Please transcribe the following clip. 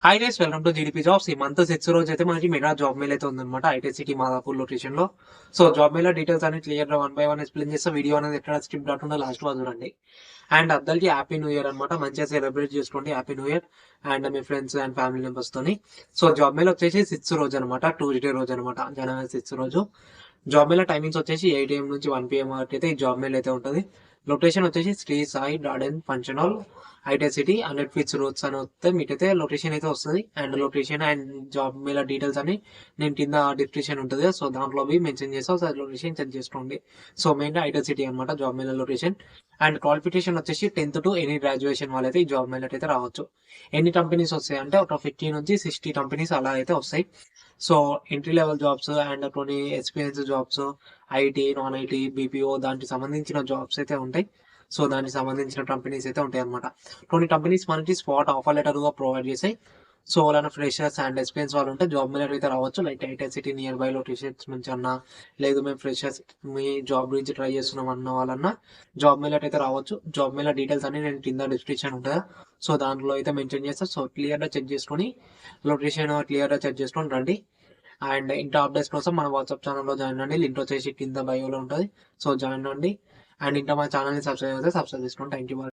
Hi guys, welcome to GDP jobs. ఈ month 6 రోజు అయితే మనకి మెగా జాబ్ మేల్ అయితే ఉందన్నమాట ఐటీ సిటీ మాదాపూర్ లొకేషన్ లో. సో జాబ్ మేల్ డీటెయిల్స్ అన్ని క్లియర్ గా వన్ బై వన్ ఎక్స్ప్లెయిన్ చేస్తే వీడియో అనేది ఎక్కడ స్కిప్ కాకుండా లాస్ట్ వరకు చూడండి. అండ్ అందరికి హ్యాపీ న్యూ ఇయర్ అనమాట. మంచిగా సెలబ్రేట్ చేసుకోండి happy new year and me friends and family members తోని. సో జాబ్ మేల్ వచ్చేసి 6 రోజు అనమాట, ట్యూస్డే రోజు అనమాట, జనవరి 6 రోజు. జాబ్ మేల్ టైమింగ్స్ వచ్చేసి 8 AM నుంచి 1 PM వరకు అయితే ఈ జాబ్ మేల్ అయితే ఉంటుంది. లొకేషన్ వచ్చేసి Shri Sai garden function hall IT city 100 feets roads అని వస్తే మీకైతే లొకేషన్ అయితే వస్తుంది. అండ్ లొకేషన్ అండ్ జాబ్ మేల డీటెయిల్స్ అని నేను కింద డిస్క్రిప్షన్ ఉంటుంది, సో దాంట్లో మెన్షన్ చేస్తా, ఒకసారి లొకేషన్ చెక్ చేసుకోండి. సో మెయిన్గా ఐటీ సిటీ అనమాట job mela location. And qualification వచ్చేసి 10th టు ఎనీ గ్రాడ్యుయేషన్ వాళ్ళైతే ఈ జాబ్ మేల్ అయితే రావచ్చు. ఎన్ని కంపెనీస్ వస్తాయి అంటే ఒక 50 నుంచి 60 కంపెనీస్ అలా అయితే వస్తాయి. So entry level jobs and కొన్ని experience jobs, IT non IT BPO దానికి సంబంధించిన జాబ్స్ అయితే ఉంటాయి. సో దానికి సంబంధించిన కంపెనీస్ అయితే ఉంటాయి అనమాట. కొన్ని కంపెనీస్ మనకి స్పాట్ ఆఫర్ లెటర్ గా ప్రొవైడ్ చేసాయి. సో వాళ్ళ ఫ్రెషర్స్ అండ్ ఎక్స్పీరియన్స్ వాళ్ళు ఉంటే జాబ్ మేలర్ అయితే రావచ్చు. Like IT city near by locations నుంచి అన్నా, లేదు మేము ఫ్రెషర్స్ మీ జాబ్ గురించి ట్రై చేస్తున్నాం అన్న వాళ్ళన్నా జాబ్ మేలర్ అయితే రావచ్చు. జాబ్ మేలర్ డీటెయిల్స్ అన్ని నేను కింద డిస్క్రిప్షన్ ఉంటుందా, సో దాంట్లో అయితే మెన్షన్ చేస్తాను. సో క్లియర్గా చెక్ చేసుకొని లొకేషన్ క్లియర్గా చెక్ చేసుకొని రండి. అండ్ ఇంకా అప్డేట్స్ కోసం మన వాట్సాప్ ఛానల్లో జాయిన్ అండి. లింక్ వచ్చేసి కింద బయోలో ఉంటుంది, సో జాయిన్ అండి. అండ్ ఇంకా మా ఛానల్ని సబ్స్క్రైబ్ అయితే సబ్స్క్రైబ్ చేసుకోండి. Thank you.